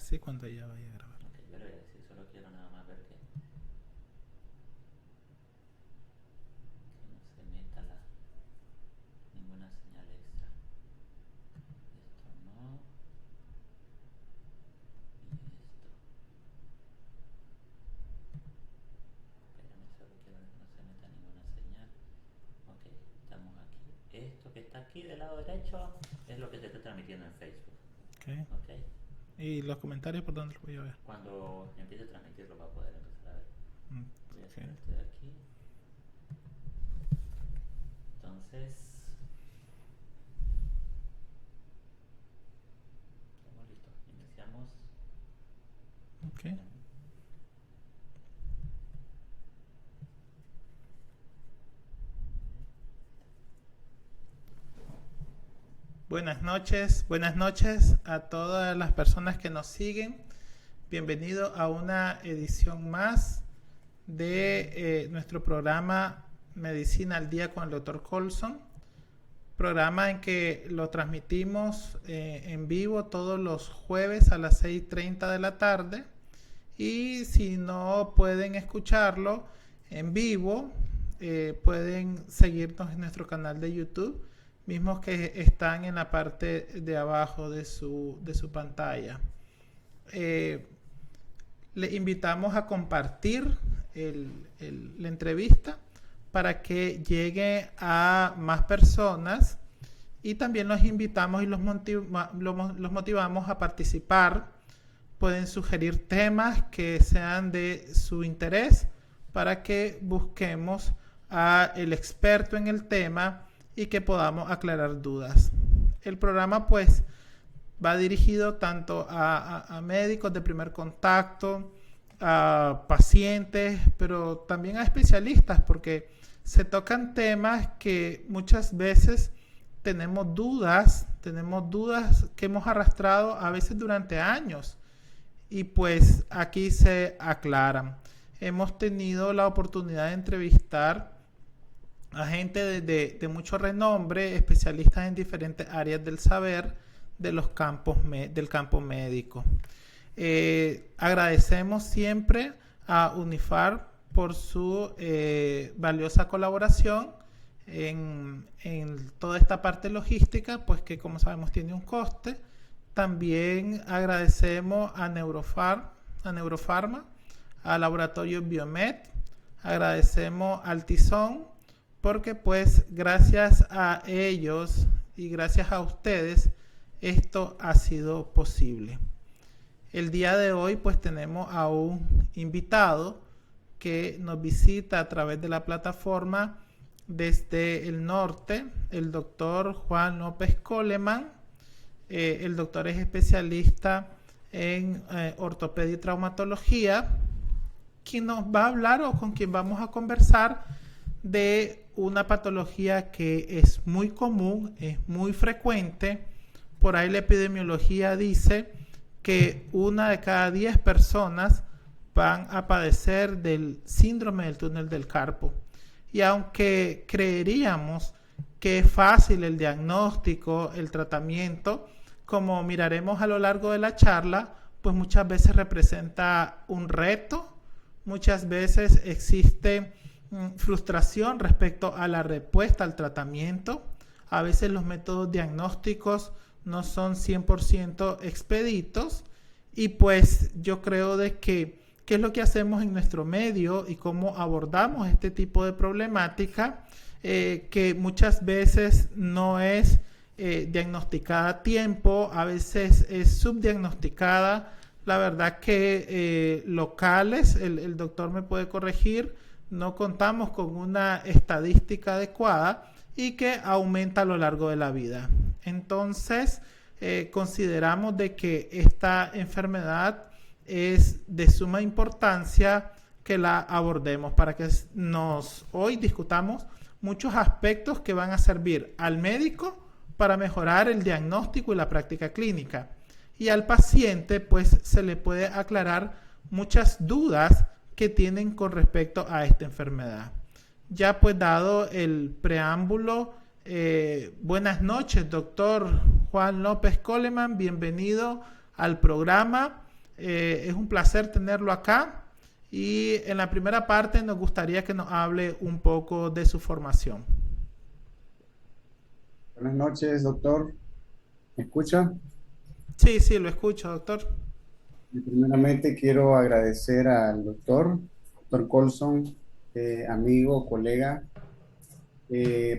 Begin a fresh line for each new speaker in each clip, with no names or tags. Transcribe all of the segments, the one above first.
decir cuando ella vaya a grabar.
Ok, yo le voy a decir, solo quiero nada más ver que no se meta ninguna señal extra. Esto no. Y esto. Espérame, solo quiero ver que no se meta ninguna señal. Ok, estamos aquí. Esto que está aquí del lado derecho es lo que se está transmitiendo en Facebook.
Okay.
Ok.
¿Y los comentarios por dónde los voy a ver?
Cuando empiece a transmitirlo va a poder empezar a ver. Voy a hacer
Okay.
esto de aquí. Entonces, estamos listos. Iniciamos.
Okay. Buenas noches a todas las personas que nos siguen. Bienvenido a una edición más de nuestro programa Medicina al Día con el Dr. Colson. Programa en que lo transmitimos en vivo todos los jueves a las 6:30 de la tarde. Y si no pueden escucharlo en vivo, pueden seguirnos en nuestro canal de YouTube, mismos que están en la parte de abajo de su pantalla. Le invitamos a compartir la entrevista para que llegue a más personas, y también los invitamos y los motivamos a participar. Pueden sugerir temas que sean de su interés para que busquemos al experto en el tema y que podamos aclarar dudas. El programa pues va dirigido tanto a médicos de primer contacto, a pacientes, pero también a especialistas, porque se tocan temas que muchas veces tenemos dudas que hemos arrastrado a veces durante años, y pues aquí se aclaran. Hemos tenido la oportunidad de entrevistar a gente de mucho renombre, especialistas en diferentes áreas del saber del campo médico. Agradecemos siempre a Unifar por su valiosa colaboración en toda esta parte logística, pues que como sabemos tiene un coste. También agradecemos a Neurofarma, a Laboratorio Biomed, agradecemos al Tizón, porque pues gracias a ellos y gracias a ustedes esto ha sido posible. El día de hoy pues tenemos a un invitado que nos visita a través de la plataforma desde el norte, el doctor Juan López Coleman. El doctor es especialista en ortopedia y traumatología, quien nos va a hablar, o con quien vamos a conversar, de una patología que es muy común, es muy frecuente. Por ahí la epidemiología dice que 1 de cada 10 personas van a padecer del síndrome del túnel del carpo. Y aunque creeríamos que es fácil el diagnóstico, el tratamiento, como miraremos a lo largo de la charla, pues muchas veces representa un reto, muchas veces existe frustración respecto a la respuesta al tratamiento. A veces los métodos diagnósticos no son 100% expeditos, y pues yo creo de que qué es lo que hacemos en nuestro medio y cómo abordamos este tipo de problemática, que muchas veces no es diagnosticada a tiempo, a veces es subdiagnosticada. La verdad que locales, el doctor me puede corregir, no contamos con una estadística adecuada y que aumenta a lo largo de la vida. Entonces, consideramos de que esta enfermedad es de suma importancia que la abordemos para que hoy discutamos muchos aspectos que van a servir al médico para mejorar el diagnóstico y la práctica clínica. Y al paciente, pues, se le puede aclarar muchas dudas que tienen con respecto a esta enfermedad. Ya pues dado el preámbulo, buenas noches, doctor Juan López Coleman, bienvenido al programa. Es un placer tenerlo acá y en la primera parte nos gustaría que nos hable un poco de su formación.
Buenas noches, doctor. ¿Me escucha?
Sí, sí, lo escucho, doctor.
Y primeramente quiero agradecer al doctor Colson, amigo, colega,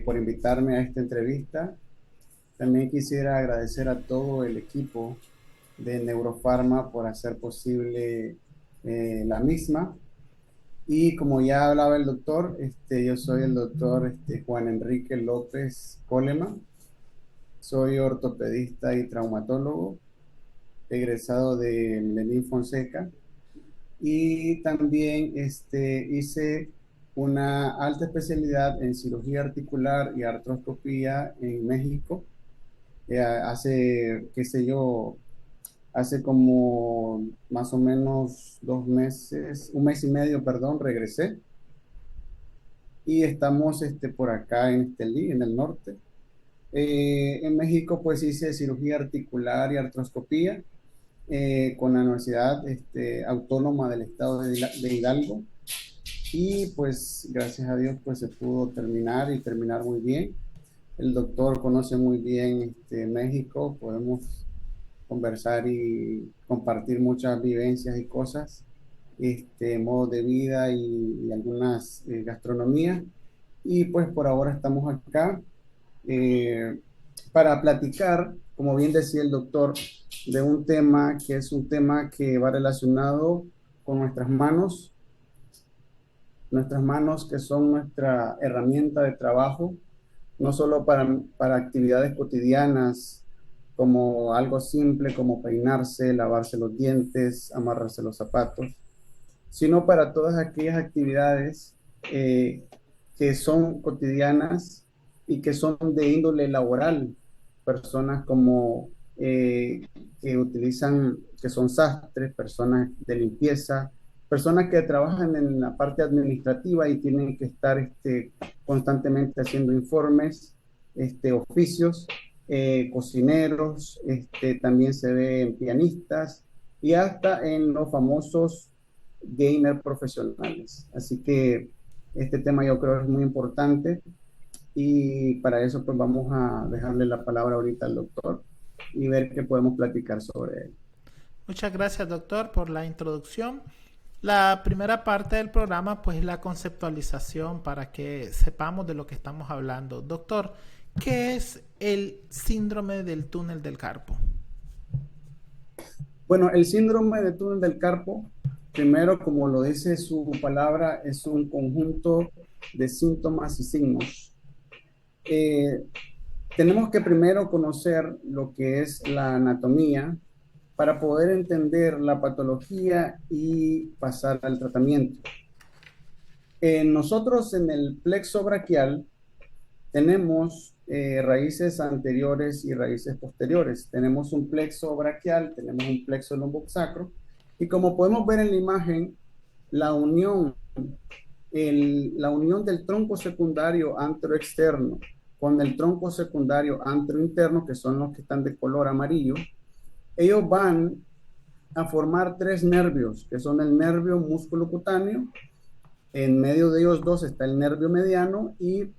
por invitarme a esta entrevista. También quisiera agradecer a todo el equipo de Neurofarma por hacer posible la misma. Y como ya hablaba el doctor, yo soy el doctor Juan Enrique López Colema. Soy ortopedista y traumatólogo, egresado de Lenín Fonseca, y también hice una alta especialidad en cirugía articular y artroscopía en México. Hace, qué sé yo, hace como más o menos 2 meses, un mes y medio, perdón, regresé. Y estamos por acá en Estelí, en el norte. En México pues hice cirugía articular y artroscopía con la Universidad Autónoma del Estado de Hidalgo, y pues gracias a Dios pues se pudo terminar y terminar muy bien. El doctor conoce muy bien México, podemos conversar y compartir muchas vivencias y cosas, modos de vida y algunas gastronomías, y pues por ahora estamos acá eh, para platicar, como bien decía el doctor, de un tema que es un tema que va relacionado con nuestras manos que son nuestra herramienta de trabajo, no solo para actividades cotidianas, como algo simple como peinarse, lavarse los dientes, amarrarse los zapatos, sino para todas aquellas actividades que son cotidianas y que son de índole laboral. Personas como que utilizan, que son sastres, personas de limpieza, personas que trabajan en la parte administrativa y tienen que estar constantemente haciendo informes, oficios, cocineros, también se ven pianistas y hasta en los famosos gamer profesionales. Así que este tema yo creo es muy importante, y para eso pues vamos a dejarle la palabra ahorita al doctor y ver qué podemos platicar sobre él.
Muchas gracias, doctor, por la introducción. La primera parte del programa pues es la conceptualización para que sepamos de lo que estamos hablando. Doctor, ¿qué es el síndrome del túnel del carpo?
Bueno, el síndrome de túnel del carpo, primero, como lo dice su palabra, es un conjunto de síntomas y signos. Tenemos que primero conocer lo que es la anatomía para poder entender la patología y pasar al tratamiento. Nosotros en el plexo braquial tenemos raíces anteriores y raíces posteriores. Tenemos un plexo braquial, tenemos un plexo lumbosacro, y como podemos ver en la imagen, la unión, la unión del tronco secundario anteroexterno con el tronco secundario anterointerno, que son los que están de color amarillo, ellos van a formar tres nervios, que son el nervio músculo cutáneo. En medio de ellos dos está el nervio mediano, y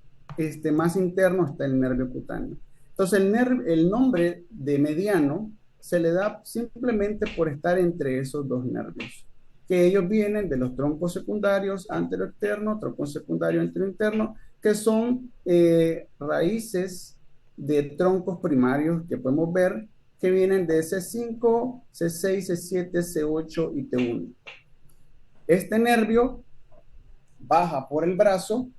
más interno está el nervio cutáneo. Entonces el nombre de mediano se le da simplemente por estar entre esos dos nervios, que ellos vienen de los troncos secundarios anteroexterno, tronco secundario anterointerno, que son raíces de troncos primarios que podemos ver que vienen de C5, C6, C7, C8 y T1. Este nervio baja por el brazo,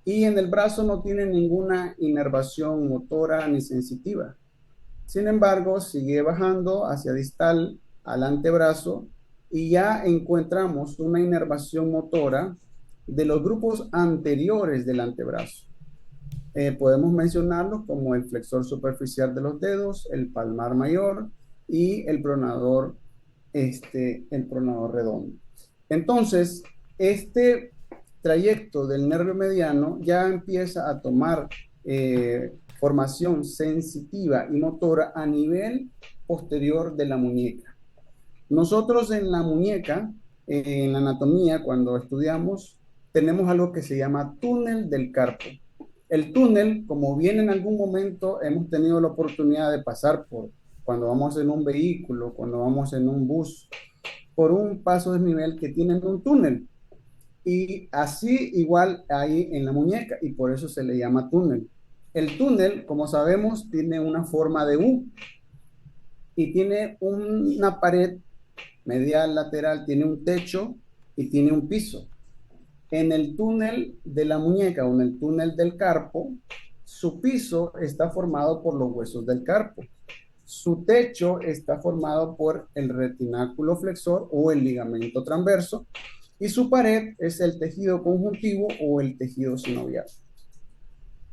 y en el brazo no tiene ninguna inervación motora ni sensitiva. Sin embargo, sigue bajando hacia distal al antebrazo, y ya encontramos una inervación motora de los grupos anteriores del antebrazo. Podemos mencionarlos como el flexor superficial de los dedos, el palmar mayor y el pronador redondo. Entonces, este trayecto del nervio mediano ya empieza a tomar formación sensitiva y motora a nivel posterior de la muñeca. Nosotros en la muñeca, en la anatomía, cuando estudiamos, tenemos algo que se llama túnel del carpo. El túnel, como bien en algún momento hemos tenido la oportunidad de pasar por, cuando vamos en un vehículo, cuando vamos en un bus, por un paso desnivel que tienen un túnel. Y así igual hay en la muñeca y por eso se le llama túnel. El túnel, como sabemos, tiene una forma de U y tiene una pared medial lateral, tiene un techo y tiene un piso. En el túnel de la muñeca o en el túnel del carpo, su piso está formado por los huesos del carpo. Su techo está formado por el retináculo flexor o el ligamento transverso y su pared es el tejido conjuntivo o el tejido sinovial.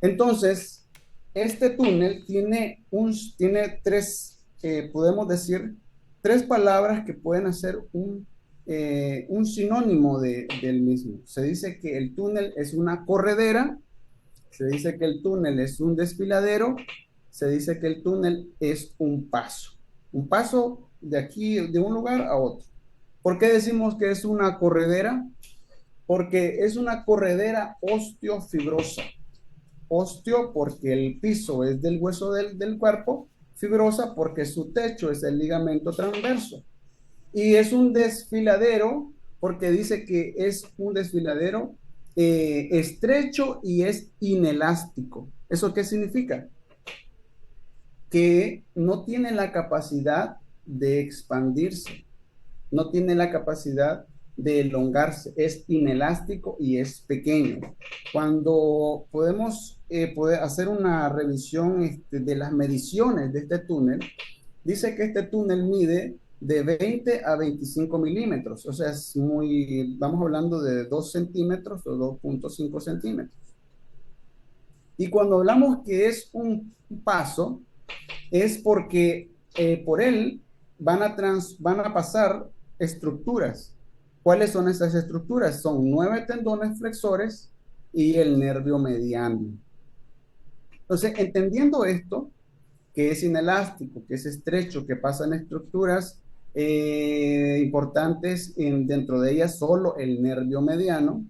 Entonces, este túnel tiene tres, podemos decir, tres palabras que pueden hacer un sinónimo del mismo. Se dice que el túnel es una corredera, se dice que el túnel es un desfiladero, se dice que el túnel es un paso de aquí, de un lugar a otro. ¿Por qué decimos que es una corredera? Porque es una corredera osteofibrosa. Osteo porque el piso es del hueso del cuerpo, fibrosa porque su techo es el ligamento transverso. Y es un desfiladero porque dice que es un desfiladero estrecho y es inelástico. ¿Eso qué significa? Que no tiene la capacidad de expandirse, no tiene la capacidad de elongarse, es inelástico y es pequeño. Cuando podemos poder hacer una revisión de las mediciones de este túnel, dice que este túnel mide de 20 a 25 milímetros, o sea, es muy, vamos hablando de 2 centímetros o 2.5 centímetros. Y cuando hablamos que es un paso, es porque por él van a pasar estructuras. ¿Cuáles son esas estructuras? Son 9 tendones flexores y el nervio mediano. Entonces, entendiendo esto, que es inelástico, que es estrecho, que pasa en estructuras importantes, dentro de ellas solo el nervio mediano,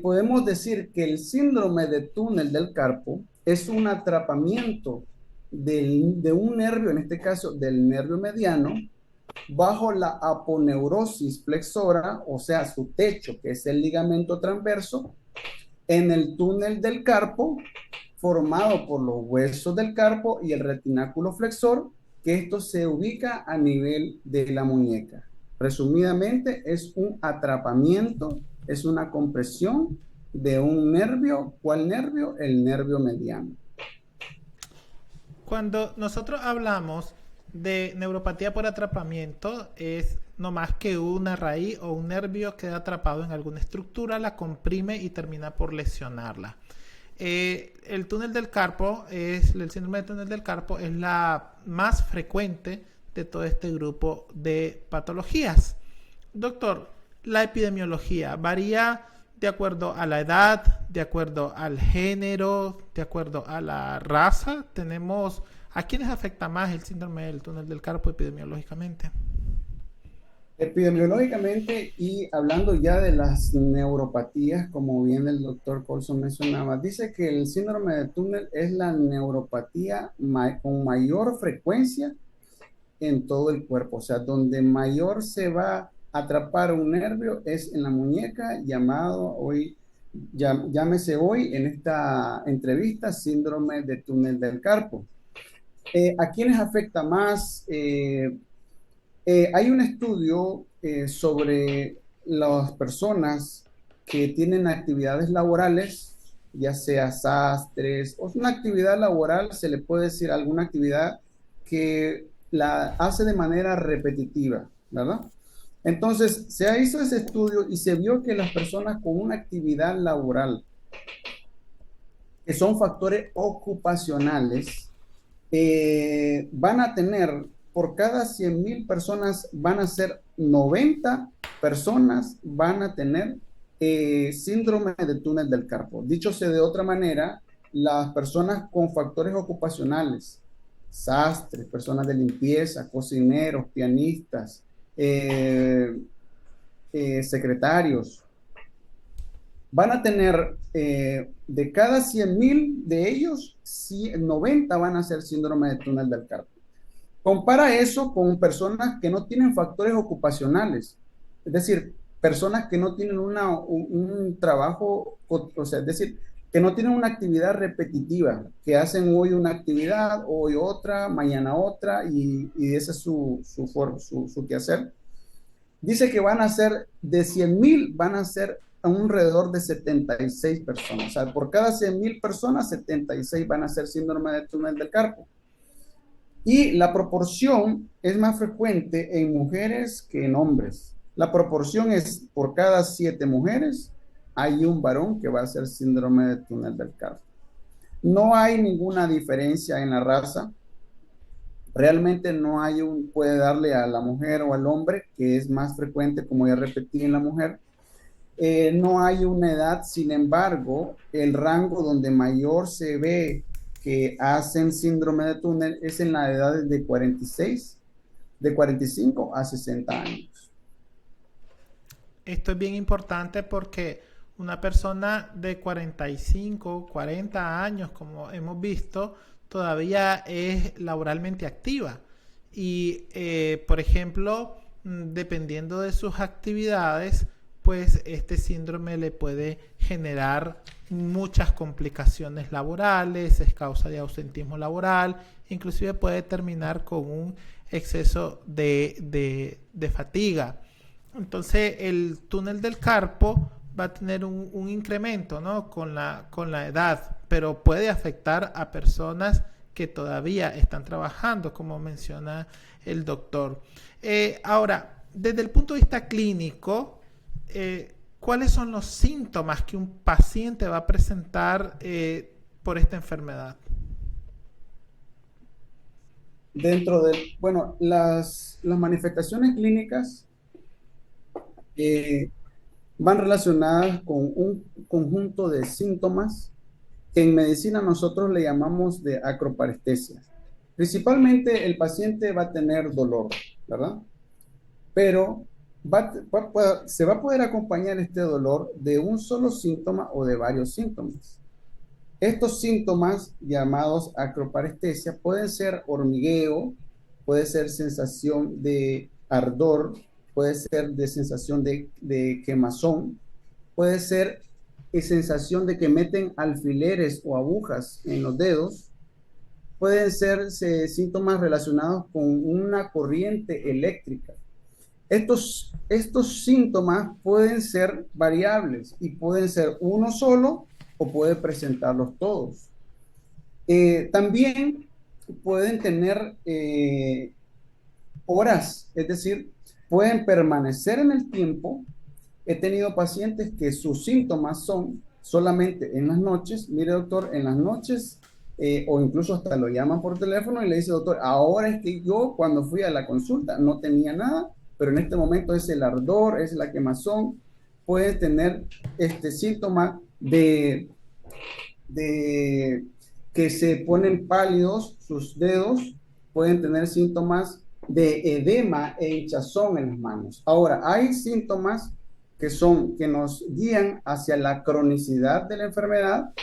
podemos decir que el síndrome de túnel del carpo es un atrapamiento de un nervio, en este caso del nervio mediano, bajo la aponeurosis flexora, o sea, su techo, que es el ligamento transverso, en el túnel del carpo, formado por los huesos del carpo y el retináculo flexor, que esto se ubica a nivel de la muñeca. Resumidamente, es un atrapamiento, es una compresión de un nervio. ¿Cuál nervio? El nervio mediano.
Cuando nosotros hablamos de neuropatía por atrapamiento, es no más que una raíz o un nervio queda atrapado en alguna estructura, la comprime y termina por lesionarla. El túnel del carpo, el síndrome de túnel del carpo, es la más frecuente de todo este grupo de patologías. Doctor, la epidemiología varía de acuerdo a la edad, de acuerdo al género, de acuerdo a la raza. Tenemos, ¿a quiénes afecta más el síndrome del túnel del carpo epidemiológicamente?
Epidemiológicamente y hablando ya de las neuropatías, como bien el doctor Colson mencionaba, dice que el síndrome de túnel es la neuropatía con mayor frecuencia en todo el cuerpo, o sea, donde mayor se va a atrapar un nervio es en la muñeca, llámese hoy en esta entrevista síndrome de túnel del carpo. ¿A quiénes afecta más? Hay un estudio sobre las personas que tienen actividades laborales, ya sea sastres o una actividad laboral, se le puede decir alguna actividad que la hace de manera repetitiva, ¿verdad? Entonces, se hizo ese estudio y se vio que las personas con una actividad laboral, que son factores ocupacionales, van a tener, por cada 100,000 personas, van a ser 90 personas, van a tener síndrome de túnel del carpo. Dicho sea de otra manera, las personas con factores ocupacionales sastres, personas de limpieza, cocineros, pianistas, secretarios, van a tener de cada 100,000 de ellos, 90 van a ser síndrome de túnel del carpo. Compara eso con personas que no tienen factores ocupacionales, es decir, personas que no tienen un trabajo, o sea, es decir, que no tienen una actividad repetitiva, que hacen hoy una actividad, hoy otra, mañana otra, y ese es su quehacer. Dice que van a ser, de 100,000, van a ser alrededor de 76 personas. O sea, por cada 100,000 personas, 76 van a ser síndrome de túnel del carpo. Y la proporción es más frecuente en mujeres que en hombres. La proporción es por cada 7 mujeres, hay un varón que va a ser síndrome de túnel del carpo. No hay ninguna diferencia en la raza. Realmente no hay puede darle a la mujer o al hombre, que es más frecuente, como ya repetí, en la mujer. No hay una edad, sin embargo, el rango donde mayor se ve que hacen síndrome de túnel es en la edad de 46, de 45 a 60 años.
Esto es bien importante porque una persona de 45, 40 años, como hemos visto, todavía es laboralmente activa. Y, por ejemplo, dependiendo de sus actividades, pues este síndrome le puede generar muchas complicaciones laborales, es causa de ausentismo laboral, inclusive puede terminar con un exceso de fatiga. Entonces el túnel del carpo va a tener un incremento, ¿no? con la edad, pero puede afectar a personas que todavía están trabajando, como menciona el doctor. Ahora, desde el punto de vista clínico, ¿cuáles son los síntomas que un paciente va a presentar por esta enfermedad?
Bueno, las manifestaciones clínicas van relacionadas con un conjunto de síntomas que en medicina nosotros le llamamos de acroparestesia. Principalmente el paciente va a tener dolor, ¿verdad? Pero se va a poder acompañar este dolor de un solo síntoma o de varios síntomas. Estos síntomas llamados acroparestesia pueden ser hormigueo, puede ser sensación de ardor, puede ser de sensación de quemazón, puede ser sensación de que meten alfileres o agujas en los dedos, pueden ser síntomas relacionados con una corriente eléctrica. Estos síntomas pueden ser variables y pueden ser uno solo o puede presentarlos todos. También pueden tener horas, es decir, pueden permanecer en el tiempo. He tenido pacientes que sus síntomas son solamente en las noches. Mire, doctor, en las noches, o incluso hasta lo llaman por teléfono y le dice, doctor, ahora es que yo cuando fui a la consulta no tenía nada, pero en este momento es el ardor, es la quemazón. Puede tener este síntoma de que se ponen pálidos sus dedos, pueden tener síntomas de edema e hinchazón en las manos. Ahora, hay síntomas que nos guían hacia la cronicidad de la enfermedad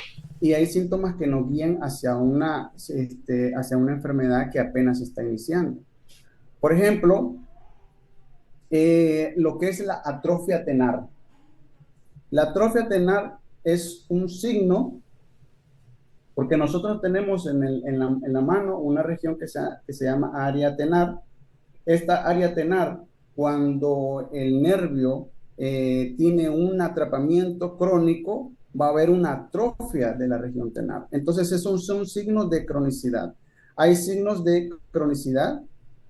y hay síntomas que nos guían hacia una enfermedad que apenas está iniciando. Por ejemplo, lo que es la atrofia tenar. La atrofia tenar es un signo, porque nosotros tenemos en la mano una región que se llama área tenar. Esta área tenar, cuando el nervio tiene un atrapamiento crónico, va a haber una atrofia de la región tenar. Entonces, esos son signos de cronicidad. Hay signos de cronicidad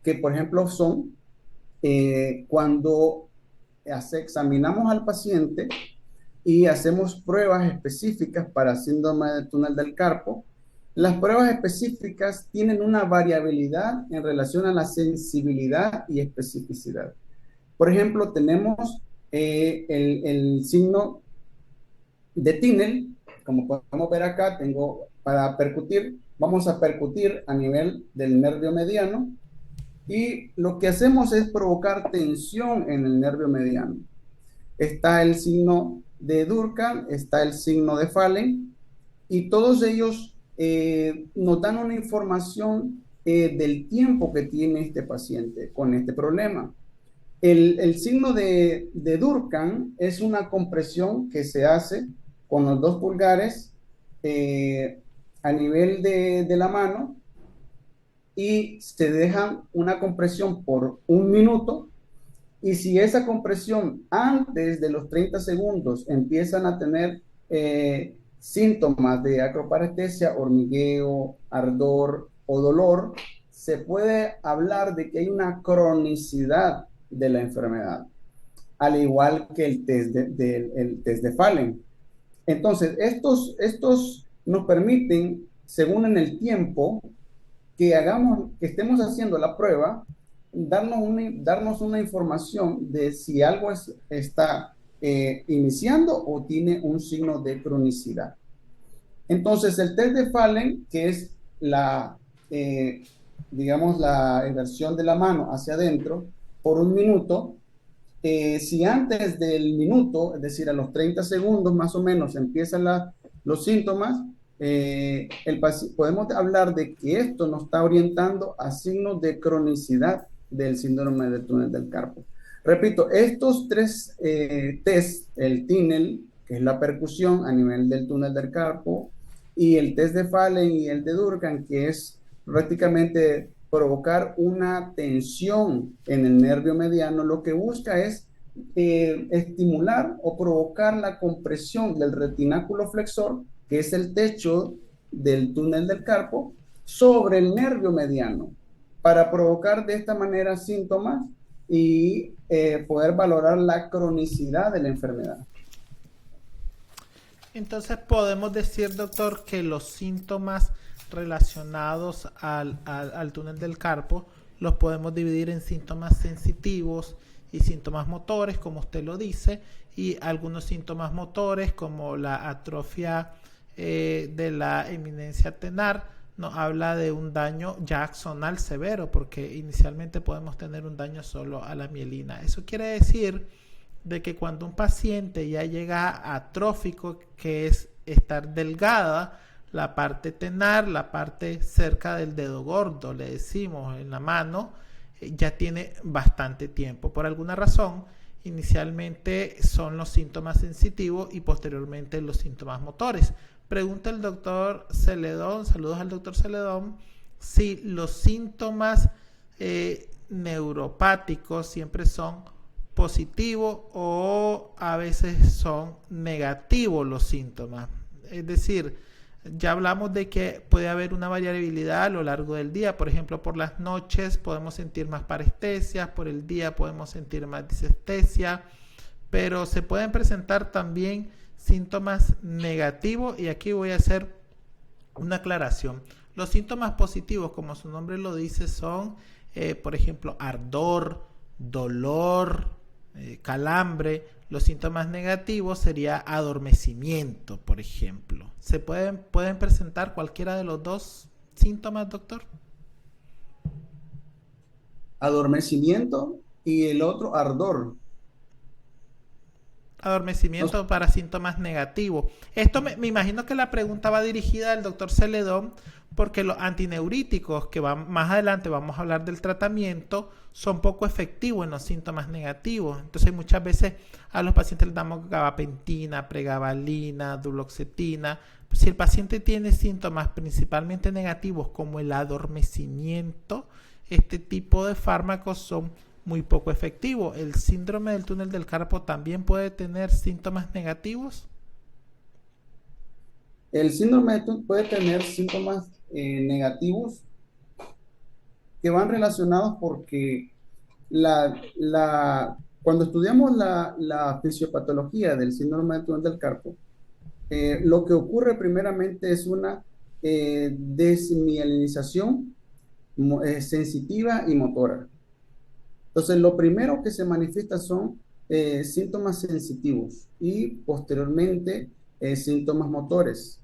que, por ejemplo, son cuando examinamos al paciente y hacemos pruebas específicas para síndrome de túnel del carpo. Las pruebas específicas tienen una variabilidad en relación a la sensibilidad y especificidad. Por ejemplo, tenemos el signo de Tinel, como podemos ver acá, tengo para percutir, vamos a percutir a nivel del nervio mediano y lo que hacemos es provocar tensión en el nervio mediano. Está el signo de Durkheim, está el signo de Fallen, y todos ellos nos dan una información del tiempo que tiene este paciente con este problema. El signo de Durkheim es una compresión que se hace con los 2 pulgares a nivel de la mano y se deja una compresión por 1 minuto. Y si esa compresión antes de los 30 segundos empiezan a tener síntomas de acroparestesia, hormigueo, ardor o dolor, se puede hablar de que hay una cronicidad de la enfermedad, al igual que el test de Fallen. Entonces, estos nos permiten, según en el tiempo que estemos haciendo la prueba, darnos una información de si algo está iniciando o tiene un signo de cronicidad. Entonces, el test de Fallen, que es digamos, la inversión de la mano hacia adentro por 1 minuto, si antes del minuto, es decir, a los 30 segundos más o menos, empiezan los síntomas, podemos hablar de que esto nos está orientando a signos de cronicidad del síndrome del túnel del carpo. Repito, estos 3 test, el TINEL, que es la percusión a nivel del túnel del carpo, y el test de Fallen y el de Durkheim, que es prácticamente provocar una tensión en el nervio mediano, lo que busca es estimular o provocar la compresión del retináculo flexor, que es el techo del túnel del carpo, sobre el nervio mediano, para provocar de esta manera síntomas y poder valorar la cronicidad de la enfermedad.
Entonces podemos decir, doctor, que los síntomas relacionados al túnel del carpo los podemos dividir en síntomas sensitivos y síntomas motores, como usted lo dice, y algunos síntomas motores como la atrofia de la eminencia tenar nos habla de un daño ya axonal severo, porque inicialmente podemos tener un daño solo a la mielina. Eso quiere decir de que cuando un paciente ya llega atrófico, que es estar delgada, la parte tenar, la parte cerca del dedo gordo, le decimos en la mano, ya tiene bastante tiempo. Por alguna razón, inicialmente son los síntomas sensitivos y posteriormente los síntomas motores. Pregunta el doctor Celedón, saludos al doctor Celedón, si los síntomas neuropáticos siempre son positivos o a veces son negativos los síntomas. Es decir, ya hablamos de que puede haber una variabilidad a lo largo del día. Por ejemplo, por las noches podemos sentir más parestesias, por el día podemos sentir más disestesia, pero se pueden presentar también síntomas negativos, y aquí voy a hacer una aclaración. Los síntomas positivos, como su nombre lo dice, son, por ejemplo, ardor, dolor, calambre. Los síntomas negativos sería adormecimiento, por ejemplo. ¿Se pueden presentar cualquiera de los dos síntomas, doctor?
Adormecimiento y el otro ardor.
Adormecimiento para síntomas negativos. Esto me imagino que la pregunta va dirigida al doctor Celedón, porque los antineuríticos, que más adelante vamos a hablar del tratamiento, son poco efectivos en los síntomas negativos. Entonces muchas veces a los pacientes les damos gabapentina, pregabalina, duloxetina. Si el paciente tiene síntomas principalmente negativos como el adormecimiento, este tipo de fármacos son muy poco efectivo. ¿El síndrome del túnel del carpo también puede tener síntomas negativos?
El síndrome puede tener síntomas negativos que van relacionados porque cuando estudiamos la fisiopatología del síndrome del túnel del carpo, lo que ocurre primeramente es una desmielinización sensitiva y motora. Entonces, lo primero que se manifiesta son síntomas sensitivos y posteriormente síntomas motores.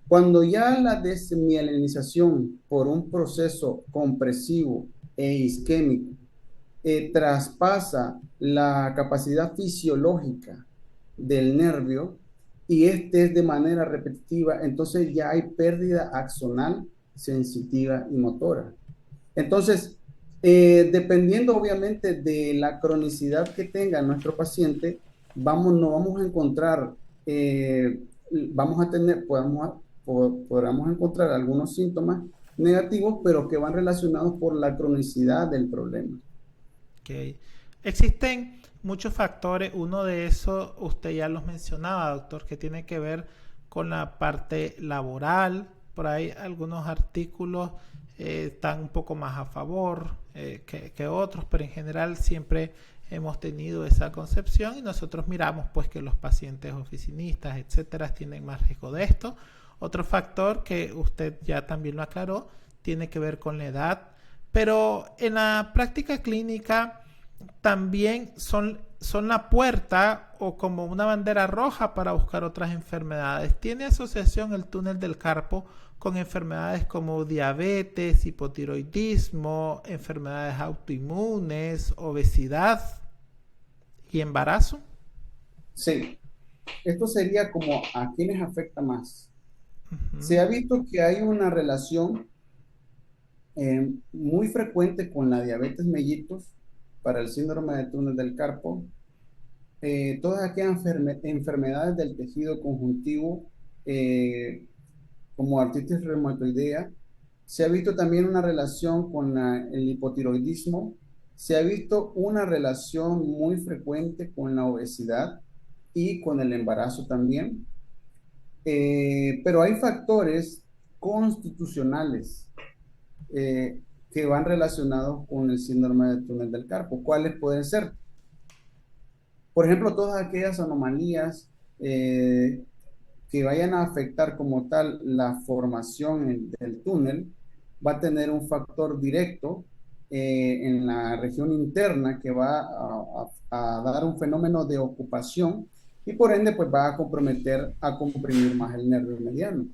Cuando ya la desmielinización por un proceso compresivo e isquémico traspasa la capacidad fisiológica del nervio y este es de manera repetitiva, entonces ya hay pérdida axonal, sensitiva y motora. Entonces, dependiendo obviamente de la cronicidad que tenga nuestro paciente, no vamos a encontrar, vamos a tener, podamos encontrar algunos síntomas negativos, pero que van relacionados por la cronicidad del problema.
Okay. Existen muchos factores, uno de esos usted ya los mencionaba, doctor, que tiene que ver con la parte laboral. Por ahí algunos artículos están un poco más a favor que otros, pero en general siempre hemos tenido esa concepción y nosotros miramos pues que los pacientes oficinistas, etcétera, tienen más riesgo de esto. Otro factor que usted ya también lo aclaró tiene que ver con la edad, pero en la práctica clínica también son la puerta o como una bandera roja para buscar otras enfermedades. ¿Tiene asociación el túnel del carpo con enfermedades como diabetes, hipotiroidismo, enfermedades autoinmunes, obesidad y embarazo?
Sí, esto sería como a quienes afecta más. Se
Uh-huh.
ha visto que hay una relación muy frecuente con la diabetes mellitus para el síndrome de túnel del carpo, todas aquellas enfermedades del tejido conjuntivo, como artritis reumatoidea. Se ha visto también una relación con el hipotiroidismo. Se ha visto una relación muy frecuente con la obesidad y con el embarazo también. Pero hay factores constitucionales que van relacionados con el síndrome del túnel del carpo. ¿Cuáles pueden ser? Por ejemplo, todas aquellas anomalías que vayan a afectar como tal la formación del túnel, va a tener un factor directo en la región interna que va a dar un fenómeno de ocupación y por ende pues va a comprometer, a comprimir más el nervio mediano.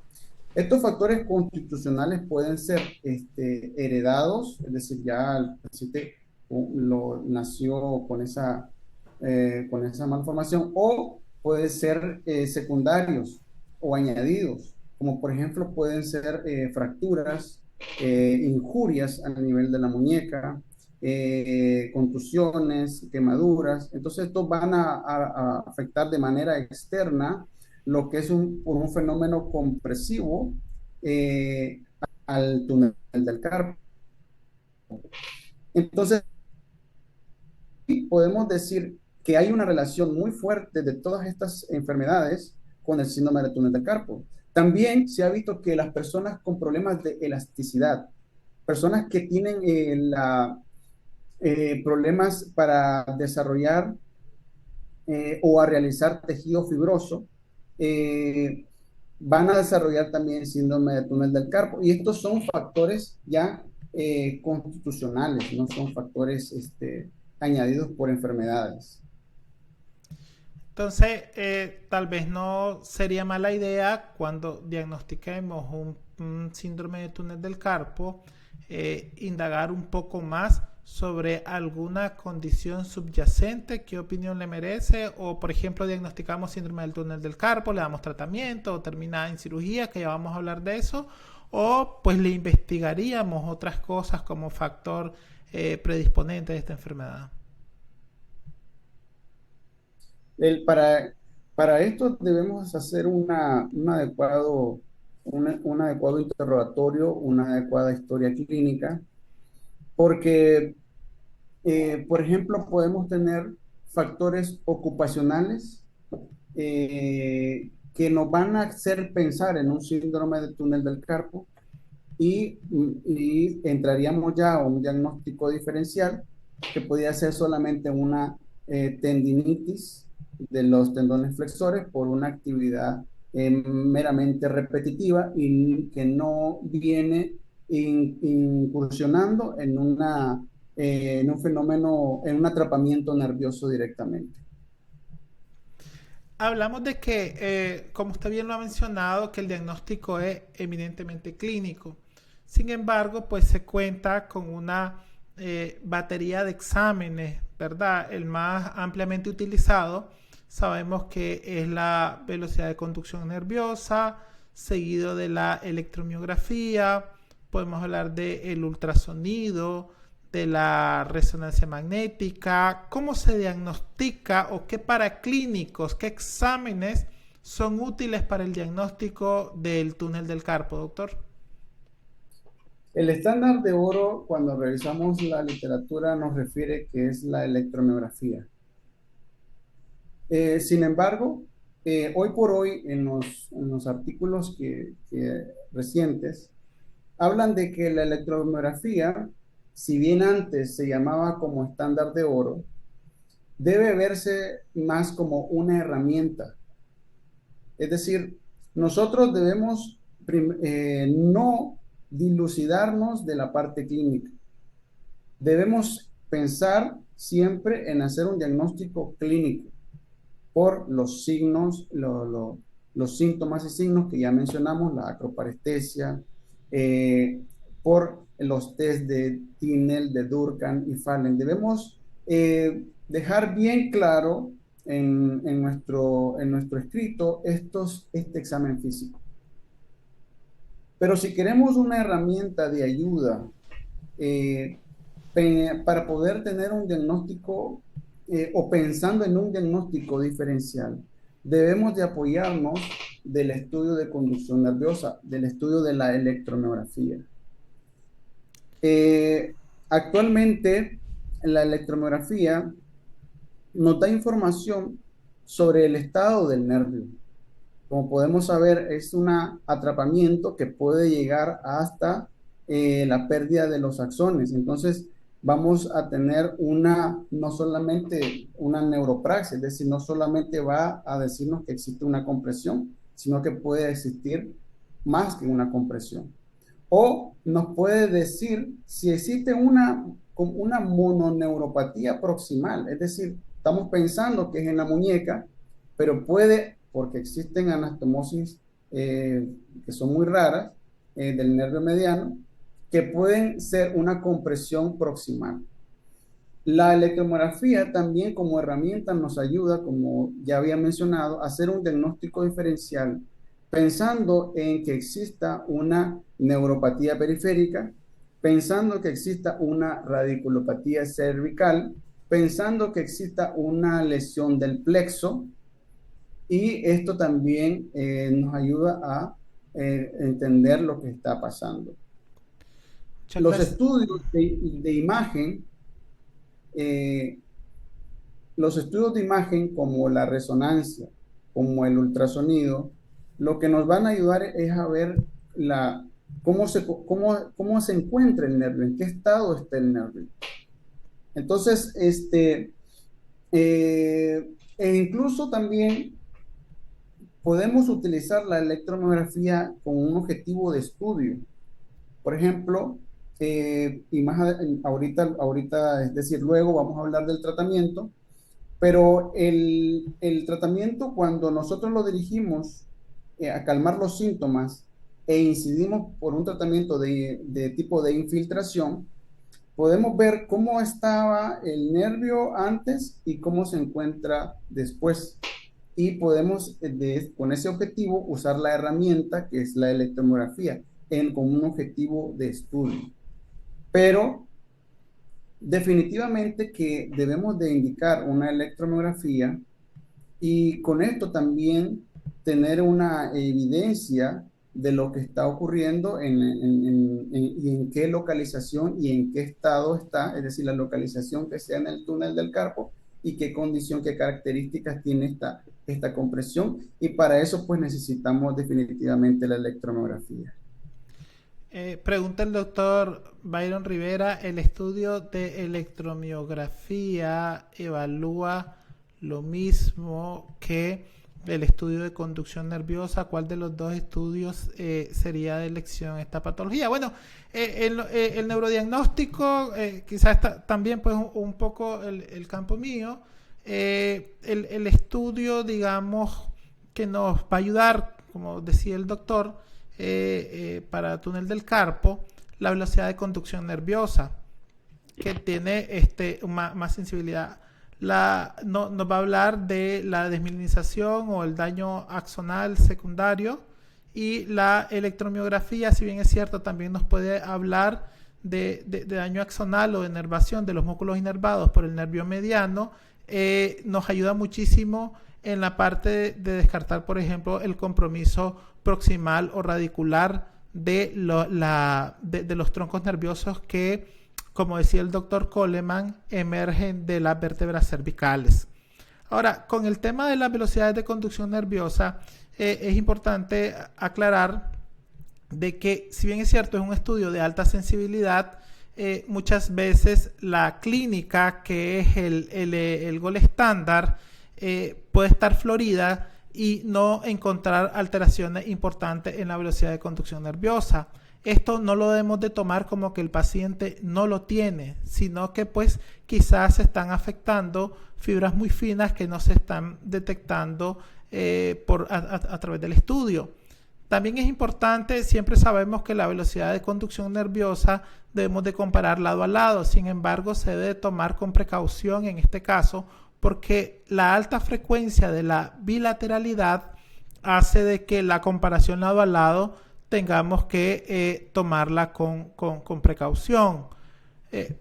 Estos factores constitucionales pueden ser heredados, es decir, ya el paciente nació con esa malformación, o puede ser secundarios o añadidos, como por ejemplo pueden ser fracturas, injurias a nivel de la muñeca, contusiones, quemaduras. Entonces, estos van a afectar de manera externa lo que es por un fenómeno compresivo al túnel del carpo. Entonces, podemos decir que hay una relación muy fuerte de todas estas enfermedades con el síndrome del túnel del carpo. También se ha visto que las personas con problemas de elasticidad, personas que tienen problemas para desarrollar o a realizar tejido fibroso, van a desarrollar también síndrome de túnel del carpo. Y estos son factores ya constitucionales, no son factores añadidos por enfermedades.
Entonces, tal vez no sería mala idea cuando diagnostiquemos un síndrome de túnel del carpo, indagar un poco más sobre alguna condición subyacente. ¿Qué opinión le merece? O, por ejemplo, diagnosticamos síndrome del túnel del carpo, le damos tratamiento o termina en cirugía, que ya vamos a hablar de eso. O, pues, le investigaríamos otras cosas como factor predisponente de esta enfermedad.
Para esto debemos hacer un adecuado interrogatorio, una adecuada historia clínica, porque, por ejemplo, podemos tener factores ocupacionales que nos van a hacer pensar en un síndrome de túnel del carpo y entraríamos ya a un diagnóstico diferencial que podría ser solamente una tendinitis de los tendones flexores por una actividad meramente repetitiva y que no viene incursionando en un fenómeno, en un atrapamiento nervioso directamente.
hablamos de que, como usted bien lo ha mencionado, que el diagnóstico es eminentemente clínico. Sin embargo, pues se cuenta con una batería de exámenes, ¿verdad? El más ampliamente utilizado, sabemos que es la velocidad de conducción nerviosa, seguido de la electromiografía, podemos hablar del ultrasonido, de la resonancia magnética. ¿Cómo se diagnostica o qué paraclínicos, qué exámenes son útiles para el diagnóstico del túnel del carpo, doctor?
El estándar de oro, cuando revisamos la literatura, nos refiere que es la electromiografía. Sin embargo, hoy por hoy, en los artículos recientes, hablan de que la electromiografía, si bien antes se llamaba como estándar de oro, debe verse más como una herramienta. Es decir, nosotros debemos no dilucidarnos de la parte clínica. Debemos pensar siempre en hacer un diagnóstico clínico por los signos, los síntomas y signos que ya mencionamos, la acroparestesia, por los test de Tinel, de Durkheim y Fallen. Debemos dejar bien claro en nuestro escrito este examen físico. Pero si queremos una herramienta de ayuda para poder tener un diagnóstico o pensando en un diagnóstico diferencial, debemos de apoyarnos del estudio de conducción nerviosa, del estudio de la electromiografía. Actualmente, la electromiografía nos da información sobre el estado del nervio. Como podemos saber, es un atrapamiento que puede llegar hasta la pérdida de los axones. Entonces, vamos a tener no solamente una neuropraxia, es decir, no solamente va a decirnos que existe una compresión, sino que puede existir más que una compresión. O nos puede decir si existe una mononeuropatía proximal, es decir, estamos pensando que es en la muñeca, pero puede, porque existen anastomosis que son muy raras del nervio mediano, que pueden ser una compresión proximal. La electromiografía también como herramienta nos ayuda, como ya había mencionado, a hacer un diagnóstico diferencial pensando en que exista una neuropatía periférica, pensando que exista una radiculopatía cervical, pensando que exista una lesión del plexo, y esto también nos ayuda a entender lo que está pasando. Los estudios de imagen, como la resonancia, como el ultrasonido, lo que nos van a ayudar es a ver cómo se encuentra el nervio, en qué estado está el nervio. Entonces, e incluso también podemos utilizar la electromiografía como un objetivo de estudio. Por ejemplo, y más ahorita, es decir, luego vamos a hablar del tratamiento, pero el tratamiento, cuando nosotros lo dirigimos a calmar los síntomas e incidimos por un tratamiento de tipo de infiltración, podemos ver cómo estaba el nervio antes y cómo se encuentra después. Y podemos, con ese objetivo, usar la herramienta que es la electromiografía como un objetivo de estudio. Pero definitivamente que debemos de indicar una electromiografía y con esto también tener una evidencia de lo que está ocurriendo y en qué localización y en qué estado está, es decir, la localización que sea en el túnel del carpo y qué condición, qué características tiene esta compresión, y para eso pues necesitamos definitivamente la electromiografía.
Pregunta el doctor Byron Rivera, ¿el estudio de electromiografía evalúa lo mismo que el estudio de conducción nerviosa? ¿Cuál de los dos estudios sería de elección esta patología? Bueno, el neurodiagnóstico quizás también pues un poco el campo mío. el estudio, digamos, que nos va a ayudar, como decía el doctor, para túnel del carpo, la velocidad de conducción nerviosa, que tiene más sensibilidad. Nos va a hablar de la desmielinización o el daño axonal secundario, y la electromiografía, si bien es cierto, también nos puede hablar de daño axonal o de inervación de los músculos inervados por el nervio mediano. Nos ayuda muchísimo en la parte de descartar, por ejemplo, el compromiso proximal o radicular de los troncos nerviosos que, como decía el doctor Coleman, emergen de las vértebras cervicales. Ahora, con el tema de las velocidades de conducción nerviosa, es importante aclarar de que, si bien es cierto, es un estudio de alta sensibilidad, muchas veces la clínica, que es el gol estándar, puede estar florida y no encontrar alteraciones importantes en la velocidad de conducción nerviosa. Esto no lo debemos de tomar como que el paciente no lo tiene, sino que pues quizás se están afectando fibras muy finas que no se están detectando a través del estudio. También es importante, siempre sabemos que la velocidad de conducción nerviosa debemos de comparar lado a lado. Sin embargo, se debe tomar con precaución en este caso, porque la alta frecuencia de la bilateralidad hace de que la comparación lado a lado tengamos que tomarla con precaución.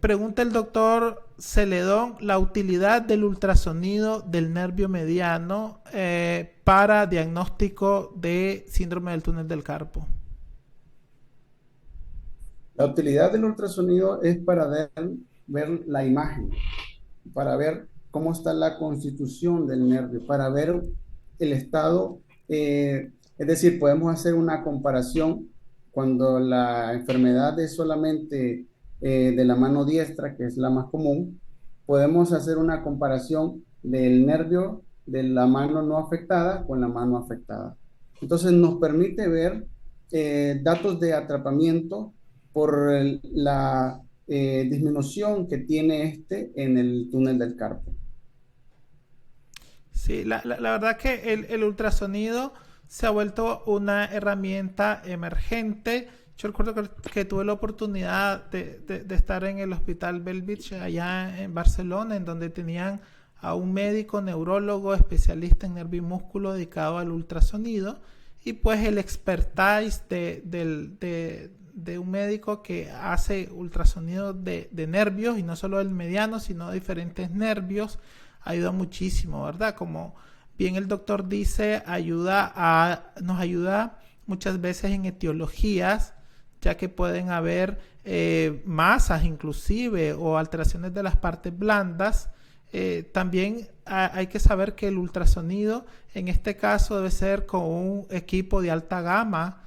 Pregunta el doctor Celedón la utilidad del ultrasonido del nervio mediano para diagnóstico de síndrome del túnel del carpo.
La utilidad del ultrasonido es para ver la imagen, para ver cómo está la constitución del nervio, para ver el estado, es decir, podemos hacer una comparación cuando la enfermedad es solamente de la mano diestra, que es la más común. Podemos hacer una comparación del nervio de la mano no afectada con la mano afectada. Entonces nos permite ver datos de atrapamiento por la disminución que tiene en el túnel del carpo.
Sí, la verdad que el ultrasonido se ha vuelto una herramienta emergente. Yo recuerdo que tuve la oportunidad de estar en el Hospital Bellvitge allá en Barcelona, en donde tenían a un médico neurólogo especialista en nervio y músculo dedicado al ultrasonido, y pues el expertise de un médico que hace ultrasonido de nervios, y no solo del mediano, sino de diferentes nervios, ayuda muchísimo, ¿verdad? Como bien el doctor dice, nos ayuda muchas veces en etiologías, ya que pueden haber masas inclusive o alteraciones de las partes blandas. También hay que saber que el ultrasonido en este caso debe ser con un equipo de alta gama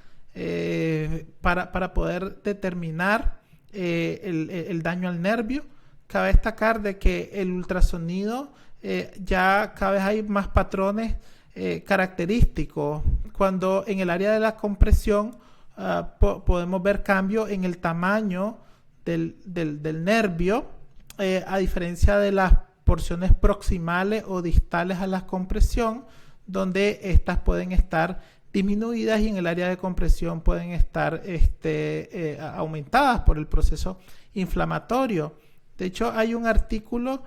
para poder determinar el daño al nervio. Cabe destacar de que el ultrasonido ya cada vez hay más patrones característicos. Cuando en el área de la compresión podemos ver cambio en el tamaño del nervio, a diferencia de las porciones proximales o distales a la compresión, donde estas pueden estar disminuidas y en el área de compresión pueden estar aumentadas por el proceso inflamatorio. De hecho, hay un artículo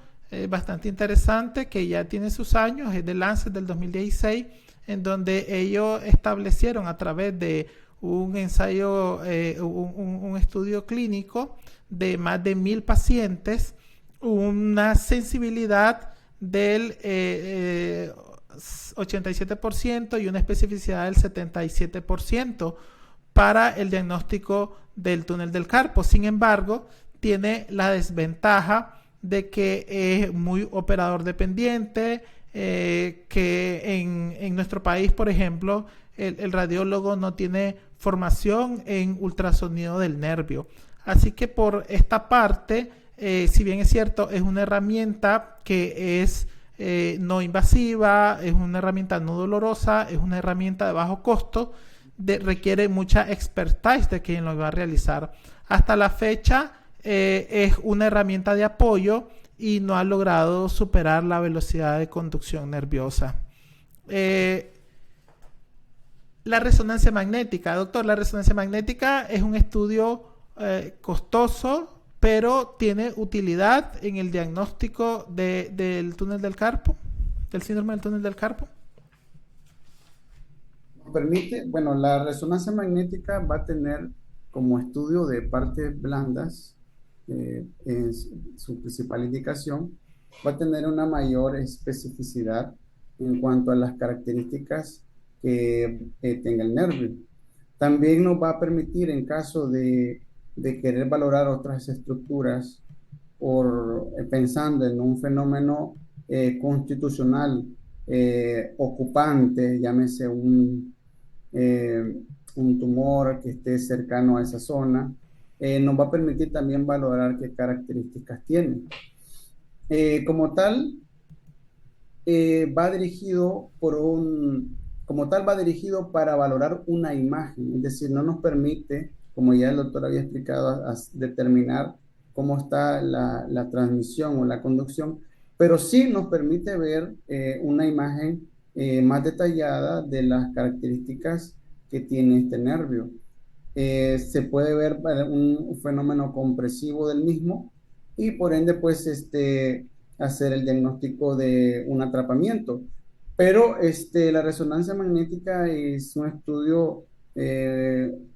bastante interesante que ya tiene sus años, es de Lancet del 2016, en donde ellos establecieron a través de un ensayo, un estudio clínico de más de 1000 pacientes, una sensibilidad del 87% y una especificidad del 77% para el diagnóstico del túnel del carpo. Sin embargo, tiene la desventaja de que es muy operador dependiente, que en nuestro país, por ejemplo, el radiólogo no tiene formación en ultrasonido del nervio. Así que por esta parte, si bien es cierto, es una herramienta que es no invasiva, es una herramienta no dolorosa, es una herramienta de bajo costo, requiere mucha expertise de quien lo va a realizar. Hasta la fecha es una herramienta de apoyo, y no ha logrado superar la velocidad de conducción nerviosa. La resonancia magnética, doctor, la resonancia magnética es un estudio costoso, pero tiene utilidad en el diagnóstico del túnel del carpo, del síndrome del túnel del carpo.
Permite, bueno, la resonancia magnética va a tener como estudio de partes blandas, en su principal indicación, va a tener una mayor especificidad en cuanto a las características que tenga el nervio. También nos va a permitir, en caso de querer valorar otras estructuras o pensando en un fenómeno constitucional ocupante, llámese un tumor que esté cercano a esa zona, nos va a permitir también valorar qué características tiene. Como tal, va dirigido va dirigido para valorar una imagen, es decir, no nos permite, como ya el doctor había explicado, determinar cómo está la transmisión o la conducción, pero sí nos permite ver una imagen más detallada de las características que tiene este nervio. Se puede ver un fenómeno compresivo del mismo y por ende pues hacer el diagnóstico de un atrapamiento. Pero la resonancia magnética es un estudio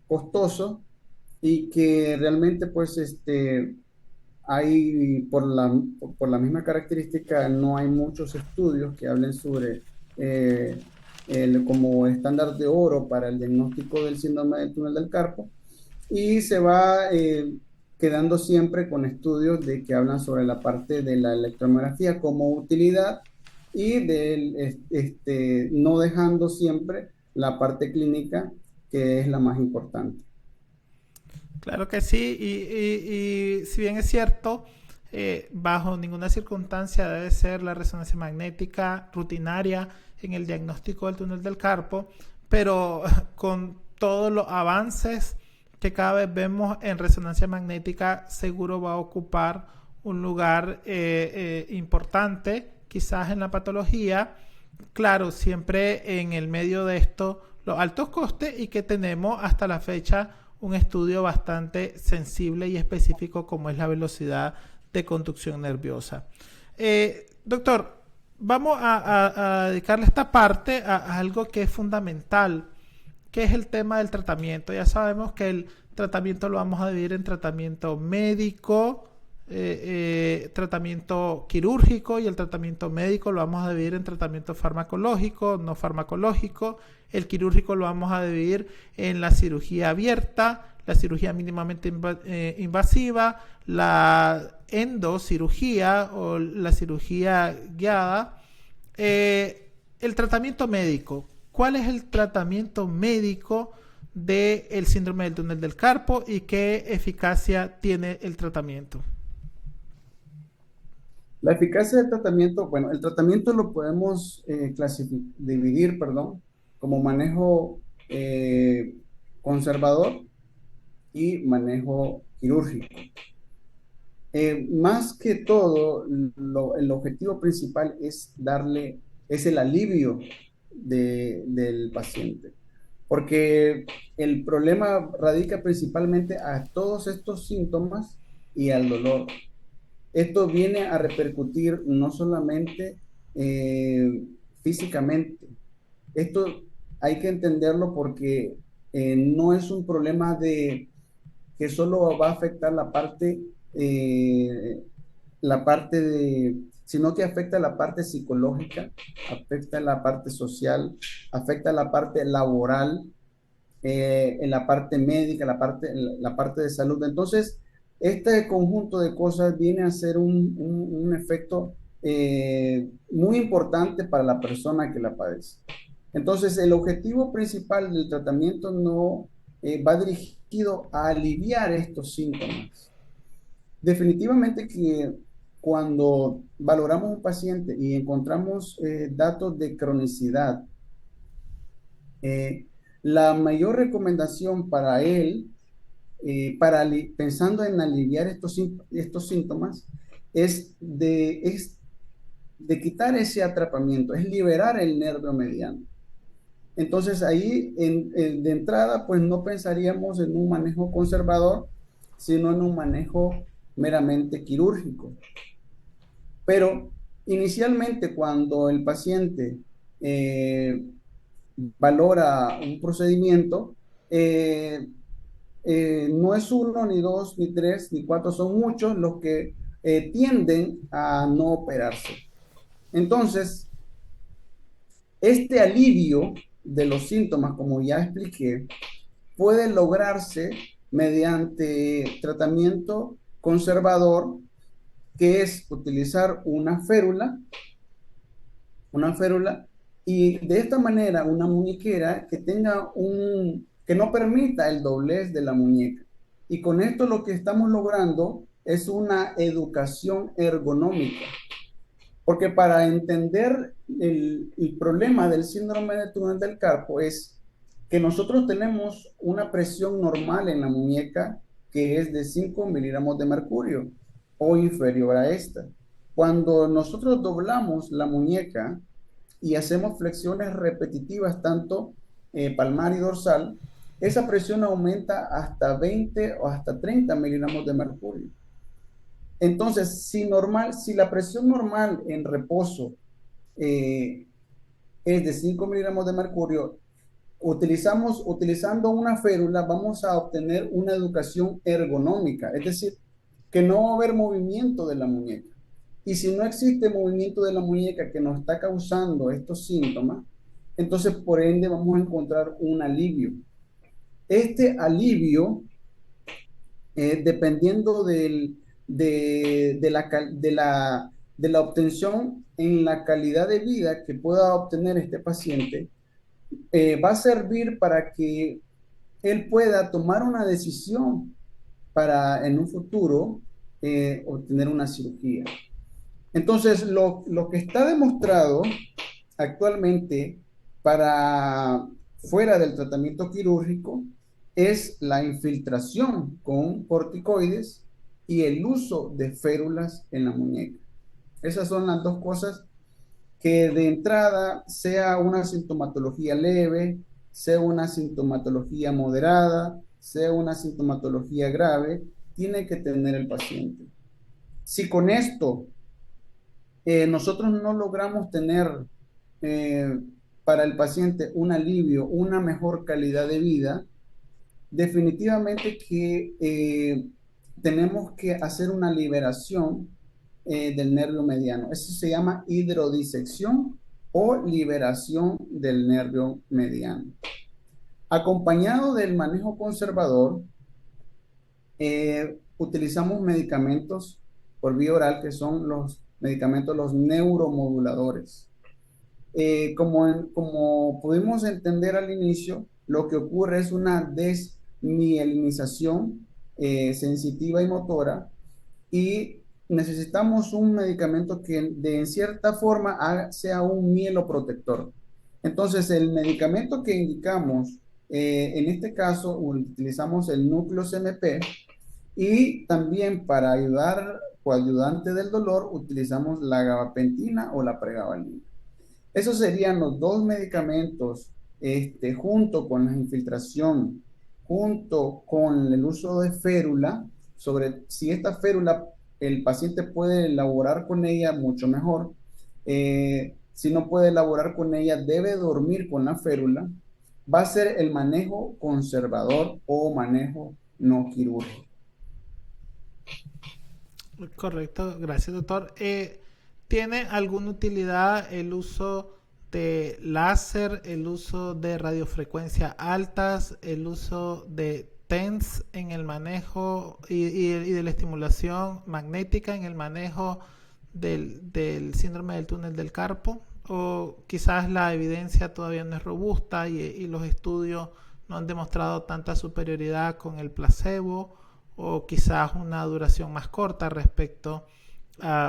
costoso y que realmente pues hay por la misma característica no hay muchos estudios que hablen sobre como estándar de oro para el diagnóstico del síndrome del túnel del carpo, y se va quedando siempre con estudios de que hablan sobre la parte de la electromiografía como utilidad y no dejando siempre la parte clínica, que es la más importante.
Claro que sí, y si bien es cierto, bajo ninguna circunstancia debe ser la resonancia magnética rutinaria en el diagnóstico del túnel del carpo, pero con todos los avances que cada vez vemos en resonancia magnética, seguro va a ocupar un lugar importante, quizás en la patología. Claro, siempre en el medio de esto, los altos costes, y que tenemos hasta la fecha un estudio bastante sensible y específico como es la velocidad de conducción nerviosa. Doctor, vamos a dedicarle esta parte a algo que es fundamental, que es el tema del tratamiento. Ya sabemos que el tratamiento lo vamos a dividir en tratamiento médico, tratamiento quirúrgico, y el tratamiento médico lo vamos a dividir en tratamiento farmacológico, no farmacológico. El quirúrgico lo vamos a dividir en la cirugía abierta, la cirugía mínimamente invasiva, la endocirugía o la cirugía guiada. El tratamiento médico. ¿Cuál es el tratamiento médico del síndrome del túnel del carpo y qué eficacia tiene el tratamiento?
La eficacia del tratamiento, bueno, el tratamiento lo podemos dividir, como manejo conservador y manejo quirúrgico. Más que todo, el objetivo principal es el alivio del paciente, porque el problema radica principalmente a todos estos síntomas y al dolor. Esto viene a repercutir no solamente físicamente. Esto hay que entenderlo porque no es un problema que solo va a afectar sino que afecta la parte psicológica, afecta la parte social, afecta la parte laboral, en la parte médica, la parte de salud. Entonces, este conjunto de cosas viene a ser un efecto muy importante para la persona que la padece. Entonces, el objetivo principal del tratamiento no va dirigido a aliviar estos síntomas. Definitivamente que cuando valoramos un paciente y encontramos datos de cronicidad, la mayor recomendación para él, pensando en aliviar estos síntomas, es de quitar ese atrapamiento, es liberar el nervio mediano. Entonces ahí de entrada pues no pensaríamos en un manejo conservador, sino en un manejo meramente quirúrgico. Pero inicialmente cuando el paciente eh, valora un procedimiento, no es uno, ni dos, ni tres, ni cuatro, son muchos los que tienden a no operarse. Entonces, este alivio de los síntomas, como ya expliqué, puede lograrse mediante tratamiento conservador, que es utilizar una férula, y de esta manera una muñequera que no permita el doblez de la muñeca. Y con esto lo que estamos logrando es una educación ergonómica. Porque para entender el problema del síndrome de túnel del carpo es que nosotros tenemos una presión normal en la muñeca que es de 5 miligramos de mercurio o inferior a esta. Cuando nosotros doblamos la muñeca y hacemos flexiones repetitivas, tanto palmar y dorsal, esa presión aumenta hasta 20 o hasta 30 miligramos de mercurio. Entonces, si la presión normal en reposo eh, es de 5 miligramos de mercurio, utilizando una férula, vamos a obtener una educación ergonómica, es decir, que no va a haber movimiento de la muñeca. Y si no existe movimiento de la muñeca que nos está causando estos síntomas, entonces por ende vamos a encontrar un alivio. Este alivio, dependiendo de la obtención en la calidad de vida que pueda obtener este paciente, va a servir para que él pueda tomar una decisión para en un futuro obtener una cirugía. Entonces, lo que está demostrado actualmente para fuera del tratamiento quirúrgico es la infiltración con corticoides y el uso de férulas en la muñeca. Esas son las dos cosas que de entrada, sea una sintomatología leve, sea una sintomatología moderada, sea una sintomatología grave, tiene que tener el paciente. Si con esto nosotros no logramos tener eh, para el paciente un alivio, una mejor calidad de vida, definitivamente que tenemos que hacer una liberación del nervio mediano. Eso se llama hidrodisección o liberación del nervio mediano. Acompañado del manejo conservador, utilizamos medicamentos por vía oral, que son los medicamentos, los neuromoduladores. Como pudimos entender al inicio, lo que ocurre es una desmielinización sensitiva y motora, y necesitamos un medicamento que en cierta forma sea un mieloprotector. Entonces, el medicamento que indicamos, en este caso, utilizamos el núcleo CMP, y también para ayudar o ayudante del dolor, utilizamos la gabapentina o la pregabalina. Esos serían los dos medicamentos, junto con la infiltración, junto con el uso de férula. Sobre si esta férula el paciente puede elaborar con ella, mucho mejor. Si no puede elaborar con ella, debe dormir con la férula. Va a ser el manejo conservador o manejo no quirúrgico.
Correcto, gracias doctor. ¿Tiene alguna utilidad el uso de láser, el uso de radiofrecuencia altas, el uso de TENS en el manejo y de la estimulación magnética en el manejo del síndrome del túnel del carpo? ¿O quizás la evidencia todavía no es robusta y los estudios no han demostrado tanta superioridad con el placebo? ¿O quizás una duración más corta respecto